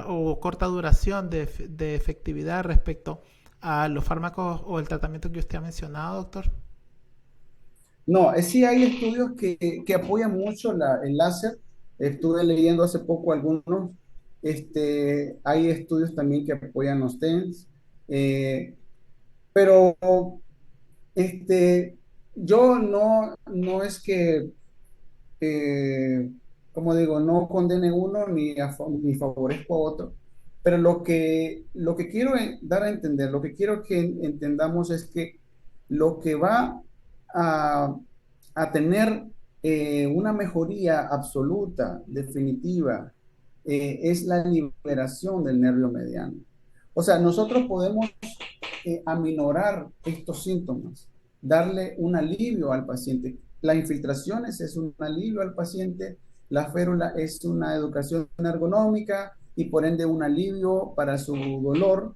o corta duración de efectividad respecto a los fármacos o el tratamiento que usted ha mencionado, doctor?
No, sí hay estudios que apoyan mucho el láser. Estuve leyendo hace poco algunos Hay estudios también que apoyan los TENS, pero este, yo no es que como digo, no condene uno ni favorezco a otro, pero lo que quiero dar a entender, lo que quiero que entendamos es que lo que va a, a tener una mejoría absoluta, definitiva, es la liberación del nervio mediano. O sea, nosotros podemos aminorar estos síntomas, darle un alivio al paciente. Las infiltraciones es un alivio al paciente, la férula es una educación ergonómica y por ende un alivio para su dolor.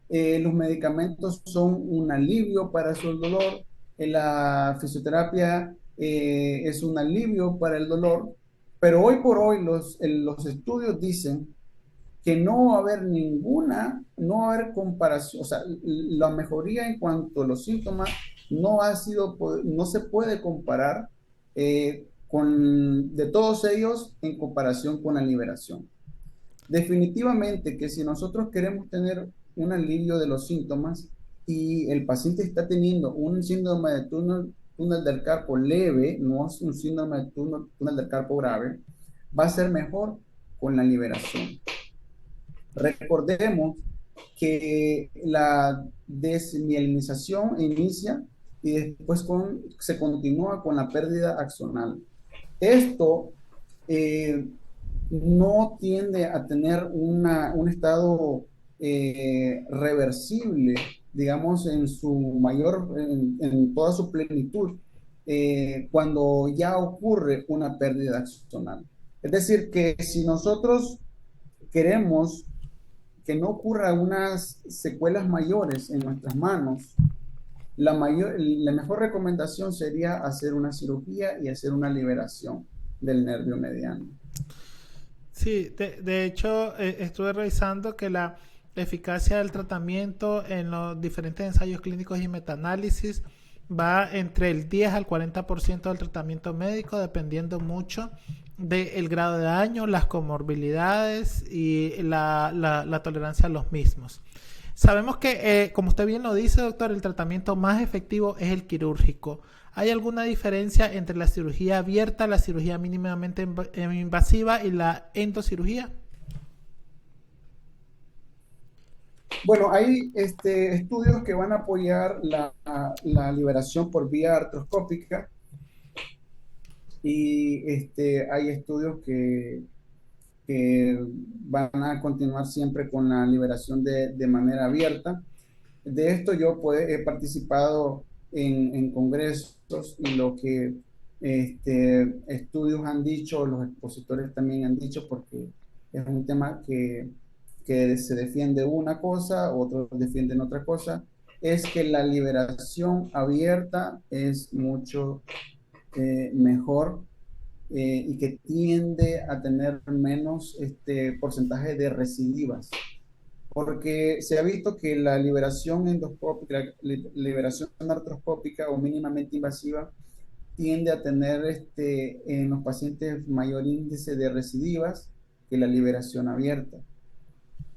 Los medicamentos son un alivio para su dolor. La fisioterapia es un alivio para el dolor. Pero hoy por hoy los estudios dicen que no va a haber no va a haber comparación, o sea, la mejoría en cuanto a los síntomas no se puede comparar de todos ellos en comparación con la liberación. Definitivamente que si nosotros queremos tener un alivio de los síntomas y el paciente está teniendo un síndrome de túnel del carpo leve, no es un síndrome de túnel del carpo grave, va a ser mejor con la liberación. Recordemos que la desmielinización inicia y después se continúa con la pérdida axonal. Esto no tiende a tener un estado reversible, digamos, en toda su plenitud, cuando ya ocurre una pérdida axonal. Es decir, que si nosotros queremos que no ocurra unas secuelas mayores en nuestras manos, la mejor recomendación sería hacer una cirugía y hacer una liberación del nervio mediano.
Sí, de hecho, estuve revisando que la eficacia del tratamiento en los diferentes ensayos clínicos y metaanálisis va entre el 10 al 40% del tratamiento médico, dependiendo mucho del grado de daño, las comorbilidades y la tolerancia a los mismos. Sabemos que, como usted bien lo dice, doctor, el tratamiento más efectivo es el quirúrgico. ¿Hay alguna diferencia entre la cirugía abierta, la cirugía mínimamente invasiva y la endocirugía?
Bueno, hay estudios que van a apoyar la liberación por vía artroscópica y hay estudios que van a continuar siempre con la liberación de manera abierta. De esto yo he participado en congresos y lo que estudios han dicho, los expositores también han dicho, porque es un tema que se defiende una cosa, otros defienden otra cosa, es que la liberación abierta es mucho mejor y que tiende a tener menos porcentaje de recidivas. Porque se ha visto que la liberación endoscópica, la liberación artroscópica o mínimamente invasiva tiende a tener en los pacientes mayor índice de recidivas que la liberación abierta.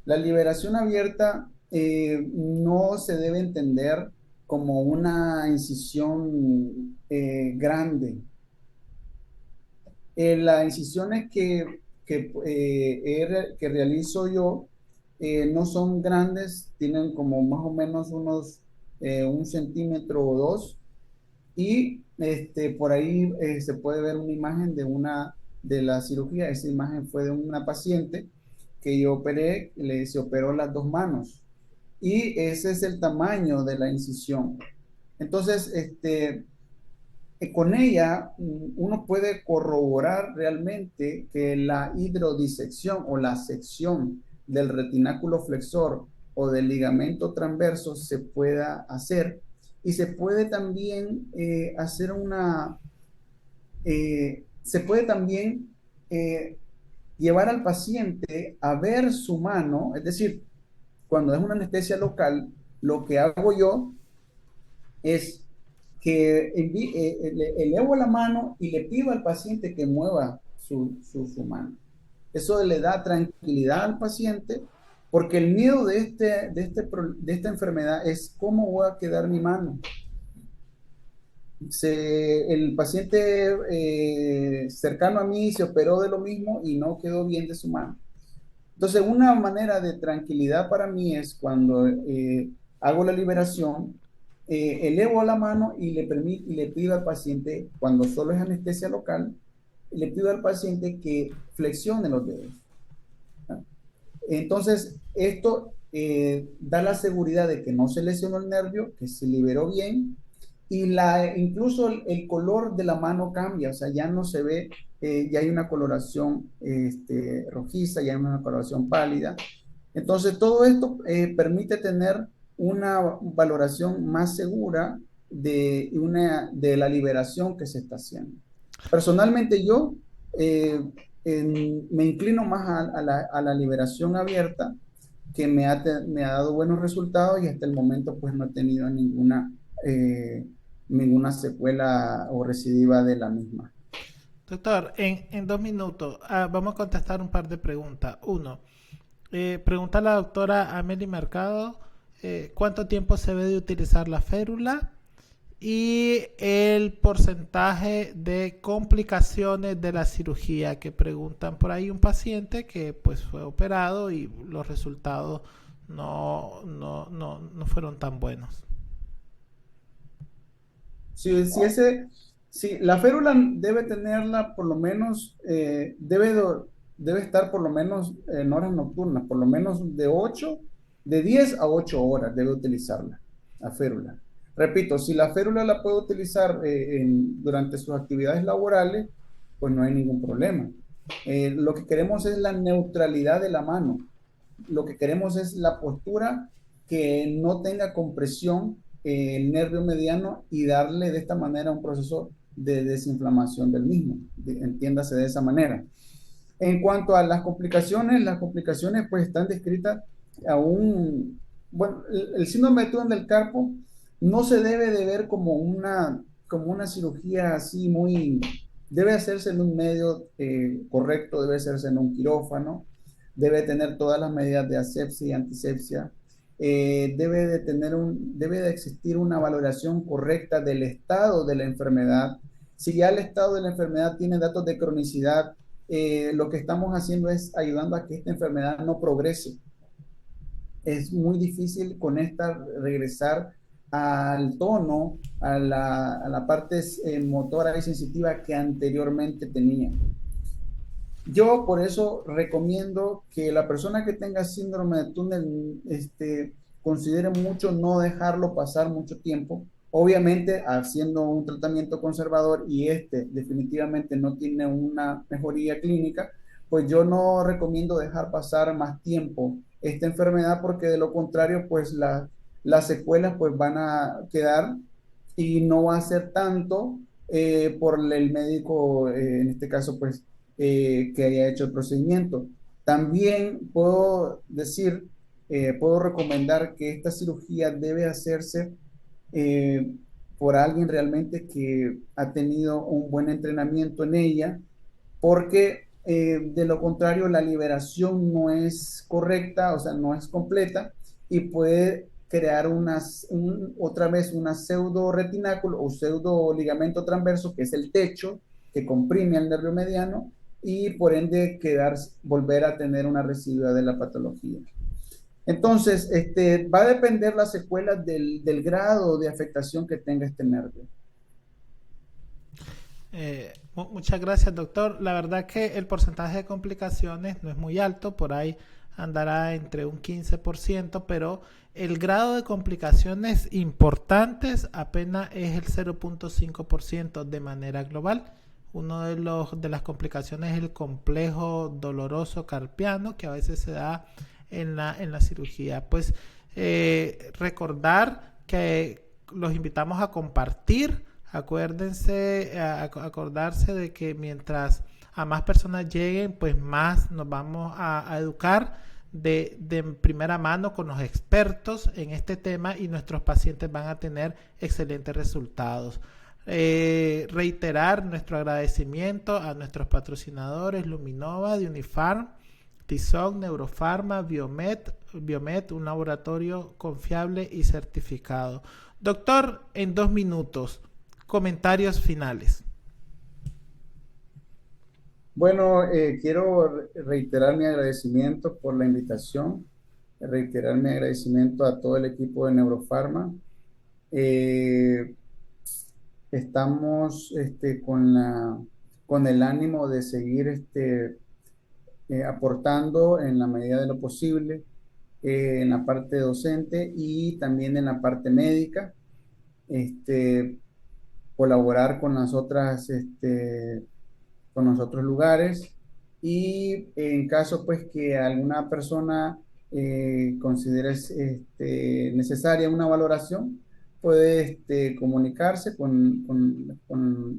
La liberación abierta no se debe entender como una incisión grande. Las incisiones que realizo yo no son grandes, tienen como más o menos unos 1 centímetro o 2, y por ahí se puede ver una imagen de la cirugía. Esa imagen fue de una paciente que yo operé, se operó las 2 manos y ese es el tamaño de la incisión. Entonces, con ella uno puede corroborar realmente que la hidrodisección o la sección del retináculo flexor o del ligamento transverso se pueda hacer, y se puede también hacer se puede también llevar al paciente a ver su mano. Es decir, cuando es una anestesia local, lo que hago yo es que elevo la mano y le pido al paciente que mueva su mano. Eso le da tranquilidad al paciente, porque el miedo de esta enfermedad es cómo voy a quedar mi mano. El paciente cercano a mí se operó de lo mismo y no quedó bien de su mano. Entonces, una manera de tranquilidad para mí es cuando hago la liberación, elevo la mano y le pido al paciente, cuando solo es anestesia local, le pido al paciente que flexione los dedos. Entonces, esto da la seguridad de que no se lesionó el nervio, que se liberó bien, y incluso el color de la mano cambia, o sea, ya no se ve, ya hay una coloración rojiza, ya hay una coloración pálida. Entonces, todo esto permite tener una valoración más segura de la liberación que se está haciendo. Personalmente yo me inclino más a la liberación abierta, que me ha dado buenos resultados y hasta el momento pues no he tenido ninguna secuela o recidiva de la misma.
Doctor, en 2 minutos vamos a contestar un par de preguntas. Uno, pregunta la doctora Amelie Mercado, ¿cuánto tiempo se debe de utilizar la férula? Y el porcentaje de complicaciones de la cirugía, que preguntan por ahí un paciente que pues fue operado y los resultados no fueron tan buenos.
Si la férula debe tenerla por lo menos, debe estar por lo menos en horas nocturnas, por lo menos de 10 a 8 horas debe utilizarla, la férula. Repito, si la férula la puede utilizar durante sus actividades laborales, pues no hay ningún problema. Lo que queremos es la neutralidad de la mano. Lo que queremos es la postura que no tenga compresión el nervio mediano y darle de esta manera un proceso de desinflamación del mismo. Entiéndase de esa manera. En cuanto a las complicaciones pues están descritas aún. Bueno, el síndrome de túnel del carpo no se debe de ver como una cirugía así muy. Debe hacerse en un medio correcto, debe hacerse en un quirófano, debe tener todas las medidas de asepsia y antisepsia, debe de existir una valoración correcta del estado de la enfermedad. Si ya el estado de la enfermedad tiene datos de cronicidad, lo que estamos haciendo es ayudando a que esta enfermedad no progrese. Es muy difícil con esta regresar al tono, a la parte motora y sensitiva que anteriormente tenía. Yo por eso recomiendo que la persona que tenga síndrome de túnel considere mucho no dejarlo pasar mucho tiempo, obviamente haciendo un tratamiento conservador y definitivamente no tiene una mejoría clínica, pues yo no recomiendo dejar pasar más tiempo esta enfermedad, porque de lo contrario pues las secuelas pues van a quedar y no va a ser tanto por el médico, en este caso pues que haya hecho el procedimiento. También puedo recomendar que esta cirugía debe hacerse por alguien realmente que ha tenido un buen entrenamiento en ella, porque de lo contrario la liberación no es correcta, o sea, no es completa y puede crear otra vez una pseudo retináculo o pseudo ligamento transverso, que es el techo que comprime al nervio mediano y por ende volver a tener una residual de la patología. Entonces, va a depender la secuela del grado de afectación que tenga este nervio.
Muchas gracias, doctor. La verdad que el porcentaje de complicaciones no es muy alto, por ahí andará entre un 15%, pero el grado de complicaciones importantes apenas es el 0.5% de manera global. Uno de las complicaciones es el complejo doloroso carpiano, que a veces se da en la cirugía. Pues recordar que los invitamos a compartir. Acordarse de que mientras a más personas lleguen, pues más nos vamos a educar de primera mano con los expertos en este tema y nuestros pacientes van a tener excelentes resultados. Reiterar nuestro agradecimiento a nuestros patrocinadores Luminova de Unifarm, Tizón, Neurofarma, Biomet, un laboratorio confiable y certificado. Doctor, en 2 minutos, comentarios finales.
Bueno, quiero reiterar mi agradecimiento por la invitación, reiterar mi agradecimiento a todo el equipo de Neurofarma. Estamos con el ánimo de seguir aportando en la medida de lo posible en la parte docente y también en la parte médica, colaborar con las otras, con los otros lugares, y en caso pues que alguna persona considere necesaria una valoración, puede comunicarse en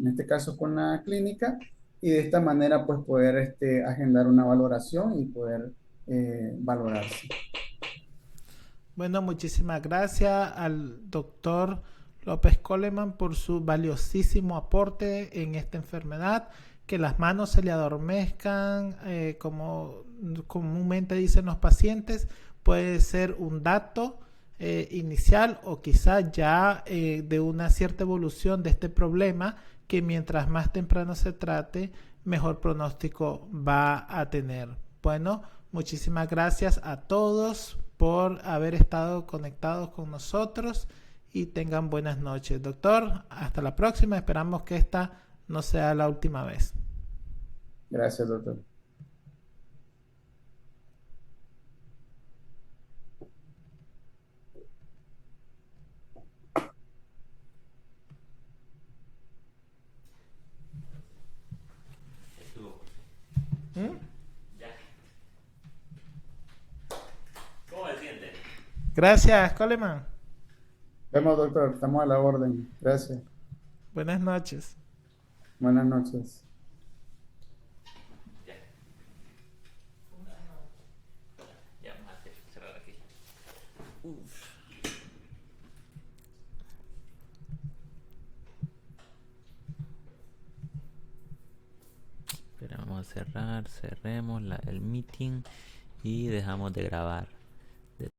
este caso con la clínica, y de esta manera pues poder agendar una valoración y poder valorarse.
Bueno, muchísimas gracias al doctor López Coleman por su valiosísimo aporte en esta enfermedad. Que las manos se le adormezcan, como comúnmente dicen los pacientes, puede ser un dato inicial o quizás ya de una cierta evolución de este problema, que mientras más temprano se trate, mejor pronóstico va a tener. Bueno, muchísimas gracias a todos por haber estado conectados con nosotros y tengan buenas noches. Doctor, hasta la próxima. Esperamos que esta no sea la última vez.
Gracias, doctor.
Ya. ¿Cómo se siente?
Gracias, Coleman.
Vemos, doctor. Estamos a la orden. Gracias.
Buenas noches.
Buenas noches.
Ya vamos a cerrar aquí. Espera, vamos a cerrar, cerremos el meeting y dejamos de grabar.